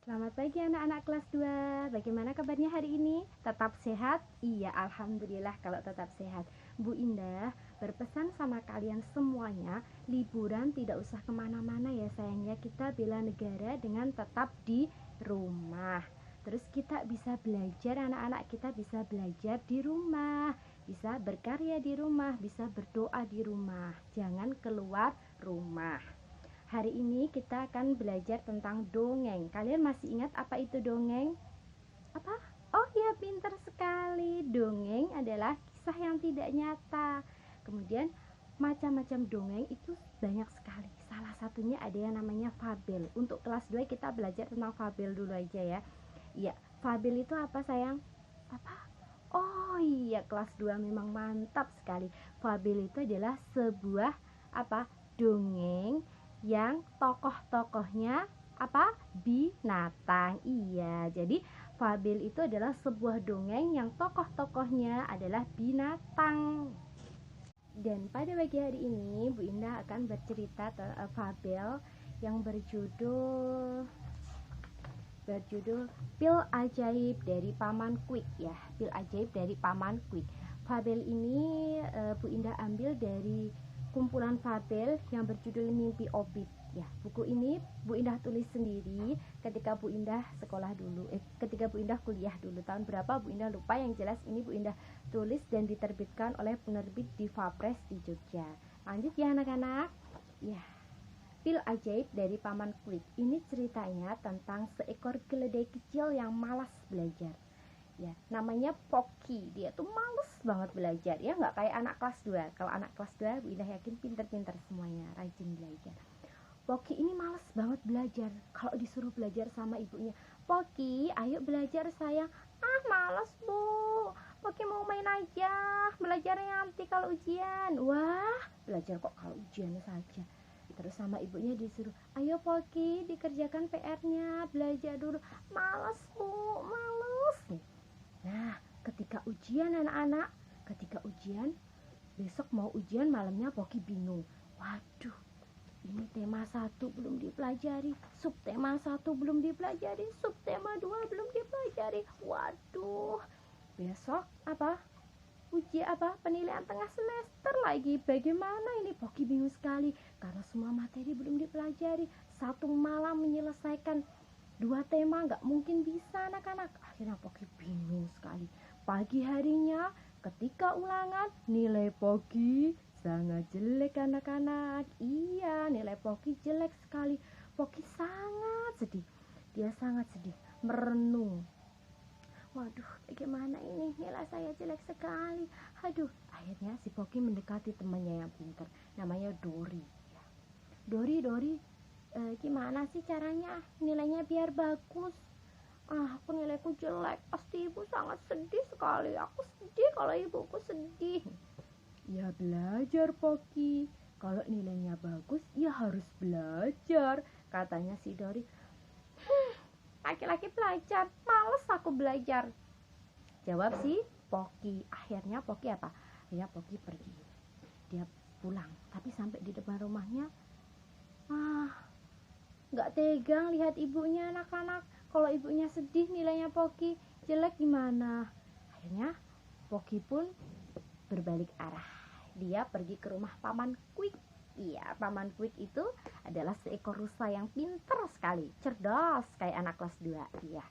Selamat pagi anak-anak kelas 2. Bagaimana kabarnya hari ini? Tetap sehat? Iya, alhamdulillah kalau tetap sehat. Bu Indah berpesan sama kalian semuanya, liburan tidak usah kemana-mana ya sayangnya. Kita bela negara dengan tetap di rumah. Terus kita bisa belajar, anak-anak kita bisa belajar di rumah, bisa berkarya di rumah, bisa berdoa di rumah. Jangan keluar rumah. Hari ini kita akan belajar tentang dongeng. Kalian masih ingat apa itu dongeng? Apa? Oh ya, pintar sekali. Dongeng adalah kisah yang tidak nyata. Kemudian macam-macam dongeng itu banyak sekali. Salah satunya ada yang namanya fabel. Untuk kelas 2 kita belajar tentang fabel dulu aja ya. Iya, fabel itu apa sayang? Apa? Oh iya, kelas 2 memang mantap sekali. Fabel itu adalah sebuah apa? Dongeng yang tokoh-tokohnya apa? Binatang. Iya, jadi fabel itu adalah sebuah dongeng yang tokoh-tokohnya adalah binatang. Dan pada pagi hari ini Bu Indah akan bercerita fabel yang berjudul Pil Ajaib dari Paman Quick ya. Pil Ajaib dari Paman Quick. Fabel ini Bu Indah ambil dari kumpulan fabel yang berjudul Mimpi Obit ya. Buku ini Bu Indah tulis sendiri ketika Bu Indah sekolah dulu. Ketika Bu Indah kuliah dulu. Tahun berapa Bu Indah lupa, yang jelas ini Bu Indah tulis dan diterbitkan oleh penerbit Diva Press di Jogja. Lanjut ya anak-anak. Ya. Pil Ajaib dari Paman Quick. Ini ceritanya tentang seekor keledai kecil yang malas belajar. Ya, namanya Pocky. Dia tuh males banget belajar. Ya, nggak kayak anak kelas 2. Kalau anak kelas 2, Bu Indah yakin pinter-pinter semuanya, rajin belajar. Pocky ini males banget belajar. Kalau disuruh belajar sama ibunya, Pocky, ayo belajar sayang. Ah, males Bu. Pocky mau main aja. Belajarnya nanti kalau ujian. Wah, belajar kok kalau ujian saja. Terus sama ibunya disuruh, ayo Pocky dikerjakan PR-nya, belajar dulu. Males Bu, males. Nah, ketika ujian anak-anak, besok mau ujian malamnya Pocky bingung. Waduh, ini tema 1 belum dipelajari, sub tema 1 belum dipelajari, sub tema 2 belum dipelajari. Waduh, besok penilaian tengah semester lagi. Bagaimana ini? Pocky bingung sekali karena semua materi belum dipelajari. Satu malam menyelesaikan 2 tema nggak mungkin bisa anak-anak. Akhirnya Pocky bingung sekali. Pagi harinya ketika ulangan, nilai Pocky sangat jelek anak-anak. Iya, nilai Pocky jelek sekali. Pocky sangat sedih. Dia sangat sedih, merenung. Waduh, bagaimana ini? Nilai saya jelek sekali. Aduh, akhirnya si Pocky mendekati temannya yang pintar, namanya Dori. Dori, gimana sih caranya nilainya biar bagus? Aku nilaiku jelek, pasti ibu sangat sedih sekali. Aku sedih kalau ibuku sedih. Ya belajar Pocky. Kalau nilainya bagus, ya harus belajar, katanya si Dori. Laki-laki belajar, males aku belajar, jawab si Pocky. Akhirnya Pocky pergi. Dia pulang, tapi sampai di depan rumahnya nggak tegang lihat ibunya anak-anak. Kalau ibunya sedih nilainya Pocky jelek gimana? Akhirnya Pocky pun berbalik arah. Dia pergi ke rumah Paman Quick. Iya, Paman Quick itu adalah seekor rusa yang pintar sekali, cerdas kayak anak kelas 2. Iya.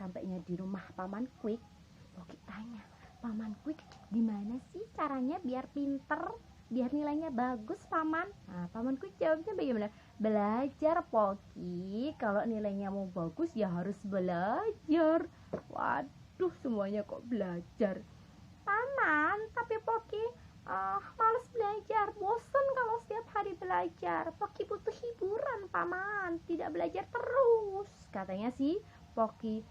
Sampainya di rumah Paman Quick, Pocky tanya, Paman Quick, gimana sih caranya biar pinter, biar nilainya bagus Paman? Nah, Paman Quick jawabnya bagaimana? Belajar Pocky, kalau nilainya mau bagus ya harus belajar. Waduh, semuanya kok belajar. Paman, tapi Pocky males belajar, bosan kalau setiap hari belajar. Pocky butuh hiburan Paman, tidak belajar terus, katanya si Pocky.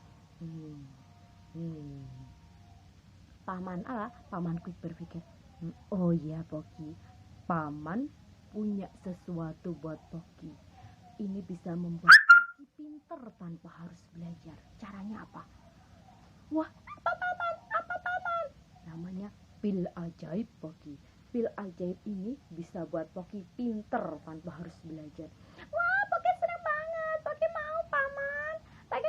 Paman Quick berpikir, oh iya Pocky, Paman punya sesuatu buat Pocky. Ini bisa membuat Pocky pinter tanpa harus belajar. Caranya apa? Wah, apa Paman? Namanya pil ajaib Pocky. Pil ajaib ini bisa buat Pocky pinter tanpa harus belajar. Wah, Pocky senang banget. Pocky mau Paman. Pocky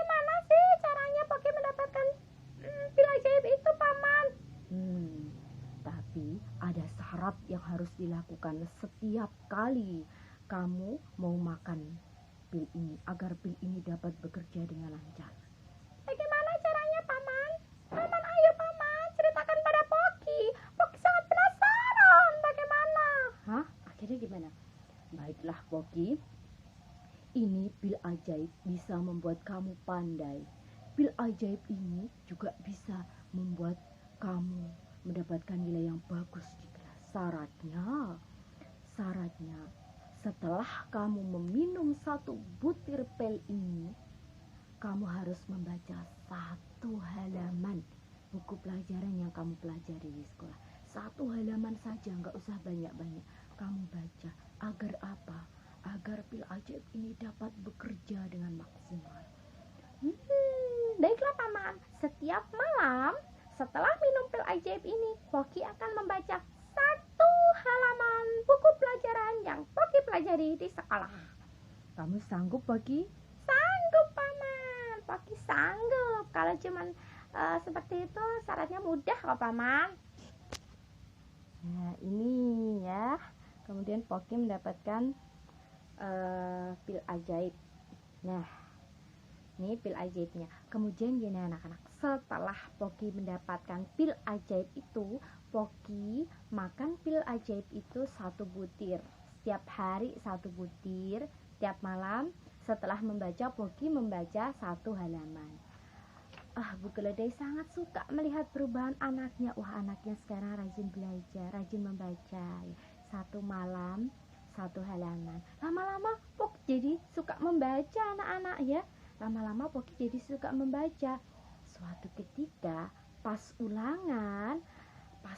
yang harus dilakukan setiap kali kamu mau makan pil ini agar pil ini dapat bekerja dengan lancar. Bagaimana caranya, Paman? Paman, ayo Paman, ceritakan pada Poki. Poki sangat penasaran bagaimana. Hah? Akhirnya gimana? Baiklah Poki, ini pil ajaib bisa membuat kamu pandai. Pil ajaib ini juga bisa membuat kamu mendapatkan nilai yang bagus di kelas. Syaratnya, setelah kamu meminum 1 butir pil ini, kamu harus membaca 1 halaman buku pelajaran yang kamu pelajari di sekolah. 1 halaman saja, nggak usah banyak-banyak. Kamu baca. Agar apa? Agar pil ajaib ini dapat bekerja dengan maksimal. Baiklah Paman, setiap malam setelah minum pil ajaib ini, Poki akan membaca 1 halaman buku pelajaran yang Poki pelajari di sekolah. Kamu sanggup Poki? Sanggup Paman, Poki sanggup. Kalau cuman seperti itu syaratnya mudah kok Paman. Nah ini ya, kemudian Poki mendapatkan pil ajaib. Nah ini pil ajaibnya. Kemudian gini anak-anak, setelah Poki mendapatkan pil ajaib itu, Poki makan pil ajaib itu 1 butir. Setiap hari 1 butir. Tiap malam setelah membaca, Poki membaca 1 halaman. Bu Keledai sangat suka melihat perubahan anaknya. Wah, anaknya sekarang rajin belajar, rajin membaca. 1 malam 1 halaman. Lama-lama Poki jadi suka membaca anak-anak ya. Lama-lama Poki jadi suka membaca. Suatu ketika pas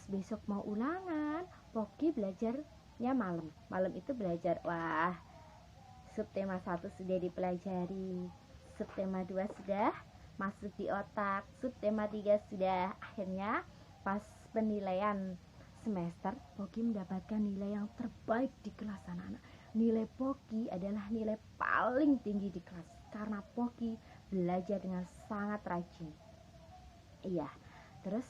besok mau ulangan, Poki belajarnya malam. Malam itu belajar, wah, subtema 1 sudah dipelajari, subtema 2 sudah masuk di otak, subtema 3 sudah. Akhirnya pas penilaian semester, Poki mendapatkan nilai yang terbaik di kelas anak-anak. Nilai Poki adalah nilai paling tinggi di kelas karena Poki belajar dengan sangat rajin. Iya, terus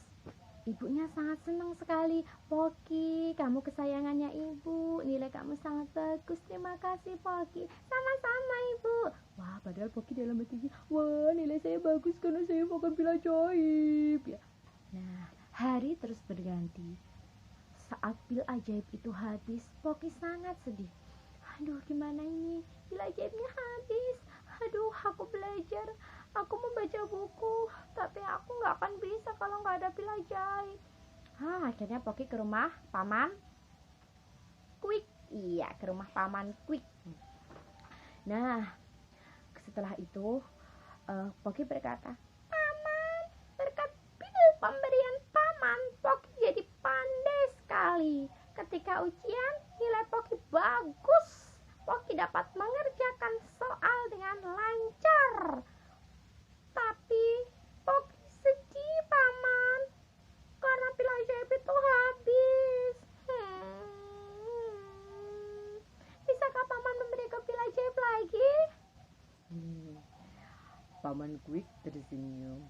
ibunya sangat senang sekali. Poki, kamu kesayangannya ibu, nilai kamu sangat bagus, terima kasih Poki. Sama-sama ibu. Wah, padahal Poki dalam hatinya, wah nilai saya bagus karena saya makan pil ajaib ya. Nah, hari terus berganti. Saat pil ajaib itu habis, Poki sangat sedih. Aduh, gimana ini? Pil ajaibnya habis. Aduh, aku belajar, aku membaca buku, tapi aku nggak akan bisa kalau nggak ada pil ajaib. Akhirnya Poki ke rumah Paman Quick. Iya, ke rumah Paman Quick. Nah, setelah itu Poki berkata, Paman, berkat pil pemberian Paman, Poki jadi pandai sekali. Ketika ujian, nilai Poki bagus. Poki dapat mengerjakan soal dengan lancar. Tapi Poki sedih Paman, karena pil ajaib itu habis. Bisakah Paman memberikan pil ajaib lagi? Paman Quick tersenyum.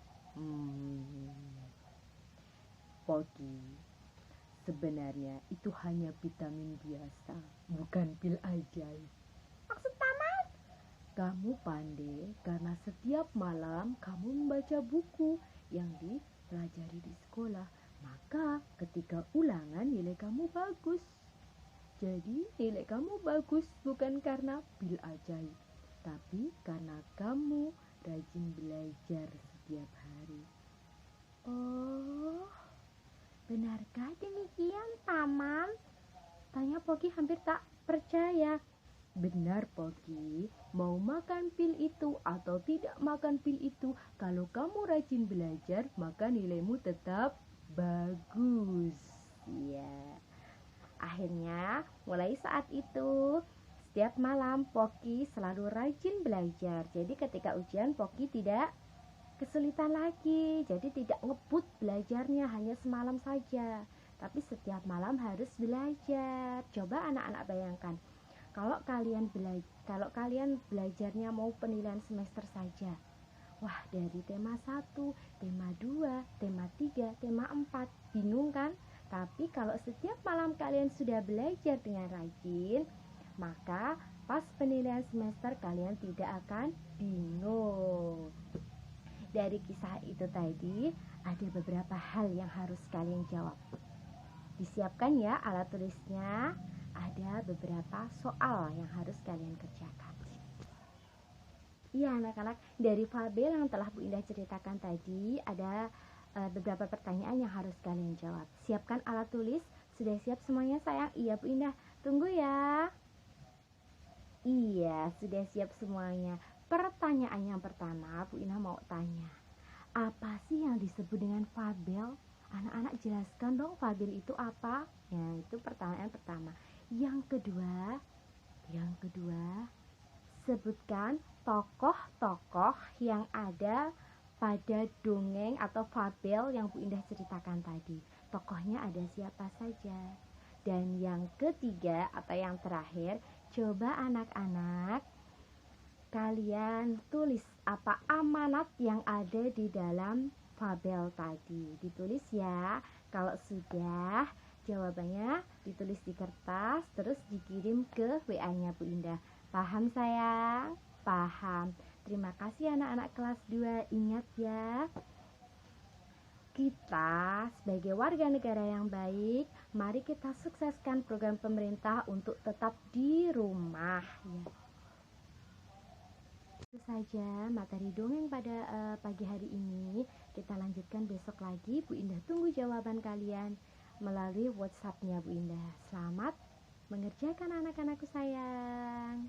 Poki, sebenarnya itu hanya vitamin biasa, bukan pil ajaib. Maksud Paman? Kamu pandai karena setiap malam kamu membaca buku yang dipelajari di sekolah. Maka ketika ulangan nilai kamu bagus. Jadi nilai kamu bagus bukan karena pil ajaib, tapi karena kamu rajin belajar setiap hari. Oh, benarkah demikian Paman? Tanya Poki hampir tak percaya. Benar Poki, mau makan pil itu atau tidak makan pil itu, kalau kamu rajin belajar maka nilaimu tetap bagus. Ya. Akhirnya mulai saat itu setiap malam Poki selalu rajin belajar. Jadi ketika ujian Poki tidak kesulitan lagi. Jadi tidak ngebut belajarnya hanya semalam saja, tapi setiap malam harus belajar. Coba anak-anak bayangkan, kalau kalian belajarnya mau penilaian semester saja. Wah, dari tema 1, tema 2, tema 3, tema 4, bingung kan? Tapi kalau setiap malam kalian sudah belajar dengan rajin, maka pas penilaian semester kalian tidak akan bingung. Dari kisah itu tadi, ada beberapa hal yang harus kalian jawab. Disiapkan ya alat tulisnya. Ada beberapa soal yang harus kalian kerjakan. Iya anak-anak, dari fabel yang telah Bu Indah ceritakan tadi, ada beberapa pertanyaan yang harus kalian jawab. Siapkan alat tulis. Sudah siap semuanya sayang? Iya Bu Indah, tunggu ya. Iya, sudah siap semuanya. Pertanyaan yang pertama, Bu Indah mau tanya, apa sih yang disebut dengan fabel? Anak-anak jelaskan dong, fabel itu apa? Ya, itu pertanyaan pertama. Yang kedua, sebutkan tokoh-tokoh yang ada pada dongeng atau fabel yang Bu Indah ceritakan tadi. Tokohnya ada siapa saja. Dan yang ketiga atau yang terakhir, coba anak-anak kalian tulis apa amanat yang ada di dalam fabel tadi. Ditulis ya. Kalau sudah, jawabannya ditulis di kertas terus dikirim ke WA-nya Bu Indah. Paham sayang? Paham. Terima kasih anak-anak kelas 2. Ingat ya, kita sebagai warga negara yang baik, mari kita sukseskan program pemerintah untuk tetap di rumah ya. Itu saja materi dongeng pada pagi hari ini. Kita lanjutkan besok lagi. Bu Indah tunggu jawaban kalian melalui WhatsApp-nya Bu Indah. Selamat mengerjakan anak-anakku sayang.